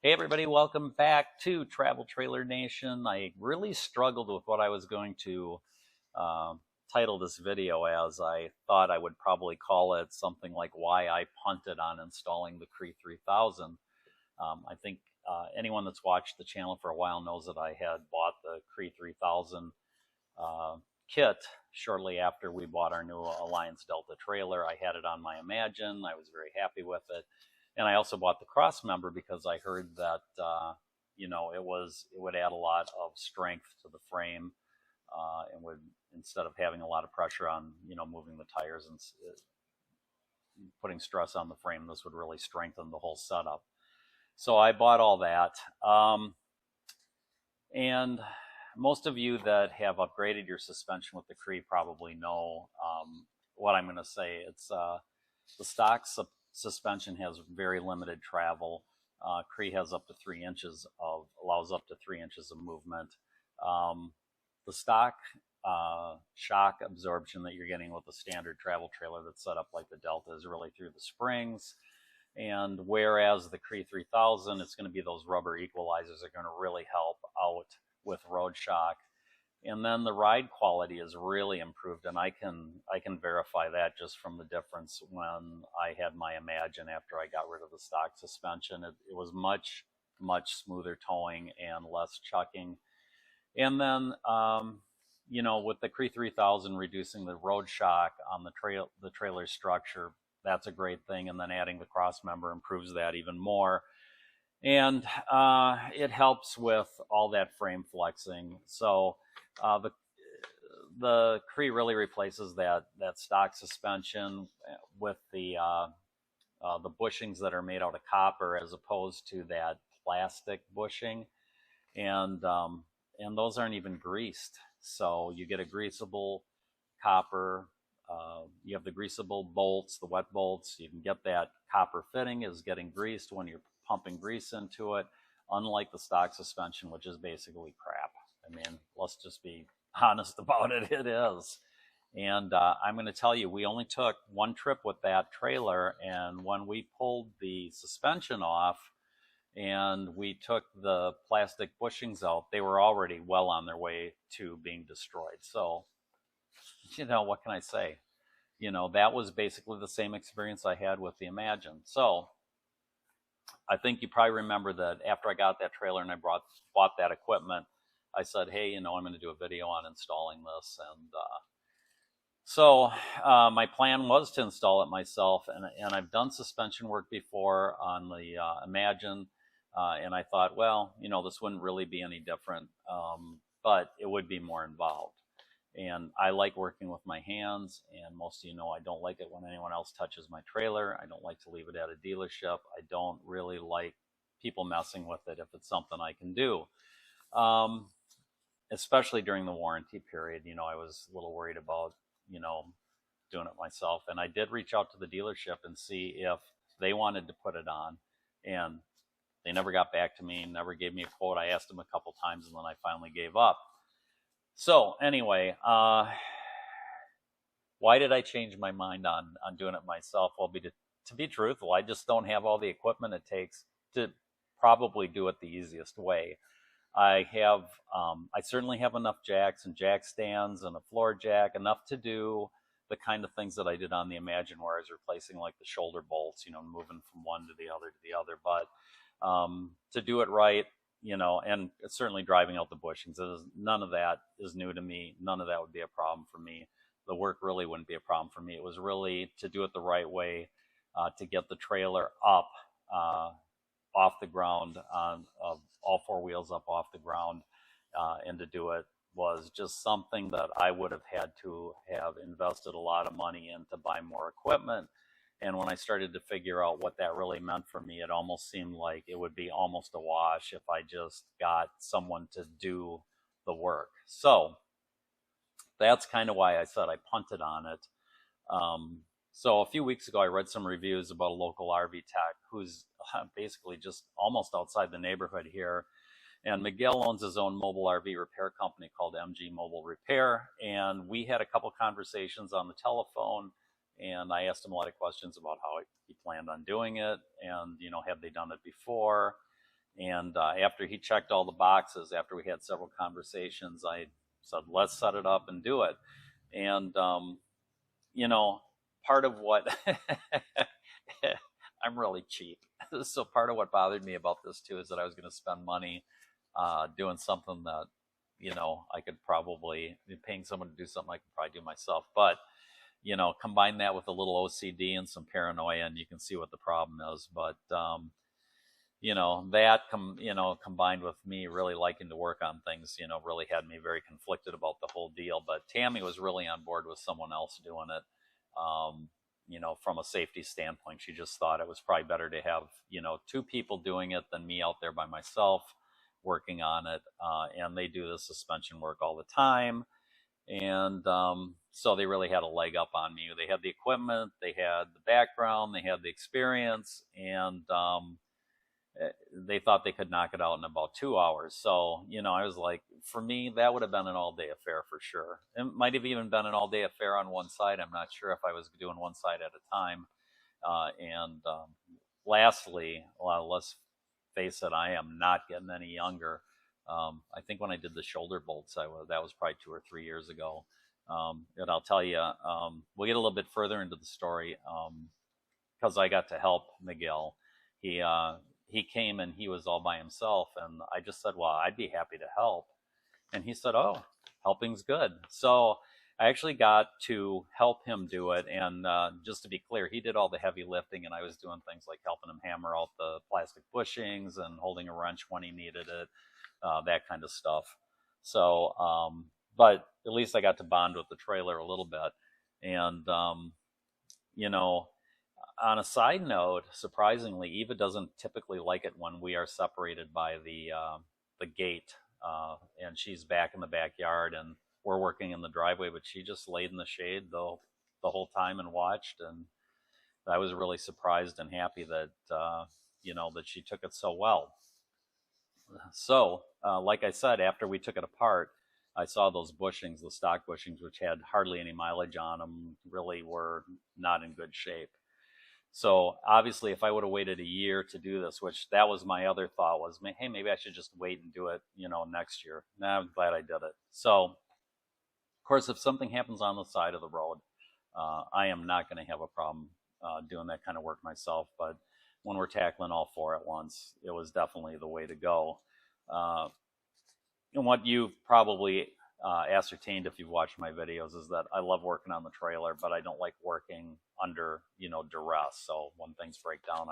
Hey everybody, welcome back to Travel Trailer Nation. I really struggled with what I was going to uh, title this video as. I thought I would probably call it something like why I punted on installing the cree3000. I think anyone that's watched the channel for a while knows that I had bought the cree3000 kit shortly after we bought our new Alliance Delta trailer. I had it on my Imagine. I was very happy with it. And I also bought the crossmember because I heard that it would add a lot of strength to the frame, and would, instead of having a lot of pressure on moving the tires and putting stress on the frame, this would really strengthen the whole setup. So I bought all that, and most of you that have upgraded your suspension with the Cree probably know what I'm going to say. It's the stock suspension has very limited travel. Cree has up to 3 inches allows up to 3 inches of movement. The stock shock absorption that you're getting with the standard travel trailer that's set up like the Delta is really through the springs. And whereas the cree3000, it's going to be those rubber equalizers that are going to really help out with road shock. And then the ride quality is really improved, and I can verify that just from the difference when I had my Imagine after I got rid of the stock suspension. It was much smoother towing and less chucking. And then with the cree3000 reducing the road shock on the trailer structure, that's a great thing. And then adding the crossmember improves that even more. And it helps with all that frame flexing. So the Cree really replaces that stock suspension with the bushings that are made out of copper as opposed to that plastic bushing, and those aren't even greased. So you get a greasable copper. You have the greasable bolts, the wet bolts. You can get that copper fitting is getting greased when you're pumping grease into it, unlike the stock suspension, which is basically crap. I mean, let's just be honest about it. It is. And I'm going to tell you, we only took one trip with that trailer, and when we pulled the suspension off and we took the plastic bushings out, they were already well on their way to being destroyed. So, what can I say? That was basically the same experience I had with the Imagine. So I think you probably remember that after I got that trailer and I bought that equipment, I said, hey, I'm going to do a video on installing this. And so my plan was to install it myself. And I've done suspension work before on the Imagine. And I thought, well, this wouldn't really be any different, but it would be more involved. And I like working with my hands, and most of you know I don't like it when anyone else touches my trailer. I don't like to leave it at a dealership. I don't really like people messing with it if it's something I can do, especially during the warranty period. I was a little worried about doing it myself, and I did reach out to the dealership and see if they wanted to put it on, and they never got back to me, never gave me a quote. I asked them a couple times, and then I finally gave up. So anyway, why did I change my mind on doing it myself? Well, to be truthful, I just don't have all the equipment it takes to probably do it the easiest way. I certainly have enough jacks and jack stands and a floor jack, enough to do the kind of things that I did on the Imagine, where I was replacing like the shoulder bolts, moving from one to the other. But to do it right, and certainly driving out the bushings, none of that is new to me. None of that would be a problem for me. The work really wouldn't be a problem for me. It was really to do it the right way, to get the trailer up off the ground, all four wheels up off the ground, and to do it was just something that I would have had to have invested a lot of money in to buy more equipment. And when I started to figure out what that really meant for me, it almost seemed like it would be almost a wash if I just got someone to do the work. So that's kind of why I said I punted on it. So a few weeks ago, I read some reviews about a local RV tech who's basically just almost outside the neighborhood here. And Miguel owns his own mobile RV repair company called MG Mobile Repair. And we had a couple conversations on the telephone. And I asked him a lot of questions about how he planned on doing it, and have they done it before? And after he checked all the boxes, after we had several conversations, I said, let's set it up and do it. And, you know, part of what I'm really cheap. So part of what bothered me about this too is that I was going to spend money doing something that, I could probably, paying someone to do something I could probably do myself. But, combine that with a little OCD and some paranoia, and you can see what the problem is. But, combined with me really liking to work on things, really had me very conflicted about the whole deal. But Tammy was really on board with someone else doing it. From a safety standpoint, she just thought it was probably better to have, two people doing it than me out there by myself working on it. And they do the suspension work all the time. And so they really had a leg up on me. They had the equipment, they had the background, they had the experience, and they thought they could knock it out in about 2 hours. So, I was like, for me, that would have been an all-day affair for sure. It might have even been an all-day affair on one side. I'm not sure if I was doing one side at a time. Lastly, well, let's face it, I am not getting any younger. I think when I did the shoulder bolts, that was probably 2 or 3 years ago. And I'll tell you, we'll get a little bit further into the story because I got to help Miguel. He came and he was all by himself, and I just said, well, I'd be happy to help. And he said, oh, helping's good. So I actually got to help him do it. And just to be clear, he did all the heavy lifting, and I was doing things like helping him hammer out the plastic bushings and holding a wrench when he needed it, that kind of stuff. So, but at least I got to bond with the trailer a little bit. And, on a side note, surprisingly, Eva doesn't typically like it when we are separated by the gate, and she's back in the backyard, and we're working in the driveway. But she just laid in the shade the whole time and watched, and I was really surprised and happy that that she took it so well. So, like I said, after we took it apart, I saw those bushings, the stock bushings, which had hardly any mileage on them, really were not in good shape. So obviously, if I would have waited a year to do this, which that was my other thought was, hey, maybe I should just wait and do it, next year. Now I'm glad I did it. So, of course, if something happens on the side of the road, I am not going to have a problem doing that kind of work myself. But when we're tackling all four at once, it was definitely the way to go. And what you probably ascertained if you've watched my videos is that I love working on the trailer, but I don't like working under, duress. So when things break down,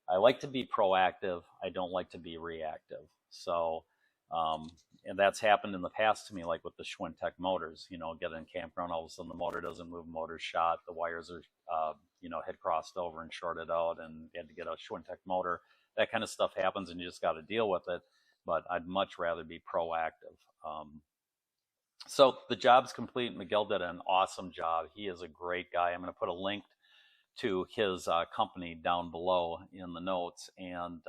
I like to be proactive. I don't like to be reactive. So, and that's happened in the past to me, like with the Schwintek motors, get in campground, all of a sudden the motor doesn't move, motor's shot, the wires are, had crossed over and shorted out, and you had to get a Schwintek motor. That kind of stuff happens, and you just got to deal with it. But I'd much rather be proactive. So the job's complete. Miguel did an awesome job. He is a great guy. I'm going to put a link to his company down below in the notes. And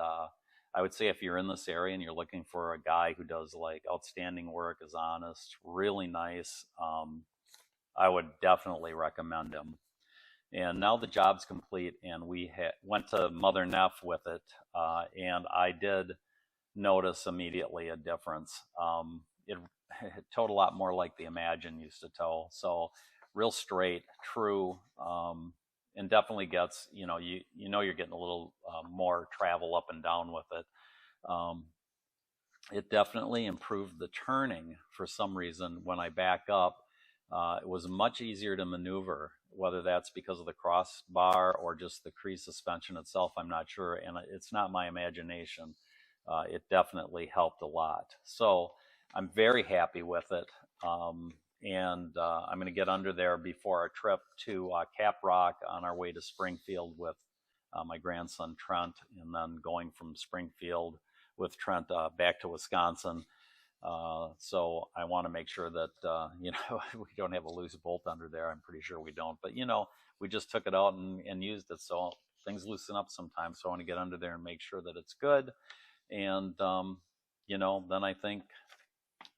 I would say if you're in this area and you're looking for a guy who does like outstanding work, is honest, really nice, I would definitely recommend him. And now the job's complete, and we went to Mother Neff with it, and I did notice immediately a difference. It towed a lot more like the Imagine used to tow. So real straight, true, and definitely gets, you're getting a little more travel up and down with it. It definitely improved the turning for some reason. When I back up, it was much easier to maneuver, whether that's because of the crossbar or just the Cree suspension itself, I'm not sure. And it's not my imagination. It definitely helped a lot. So I'm very happy with it. And I'm going to get under there before our trip to Cap Rock on our way to Springfield with my grandson Trent, and then going from Springfield with Trent back to Wisconsin. So I want to make sure that, we don't have a loose bolt under there. I'm pretty sure we don't. But, we just took it out and used it. So things loosen up sometimes. So I want to get under there and make sure that it's good. And, then I think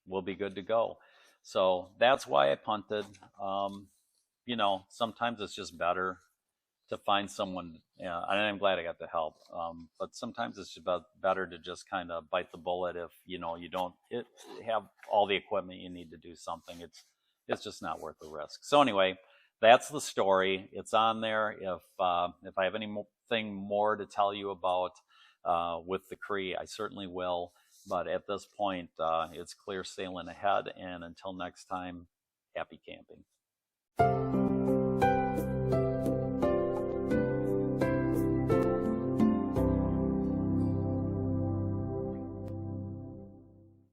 we'll be good to go. So that's why I punted. Sometimes it's just better to find someone. Yeah, and I'm glad I got the help. But sometimes it's about better to just kind of bite the bullet if you know you don't have all the equipment you need to do something. It's just not worth the risk. So anyway, that's the story. It's on there. If I have anything more to tell you about with the Cree, I certainly will. But at this point, it's clear sailing ahead. And until next time, happy camping.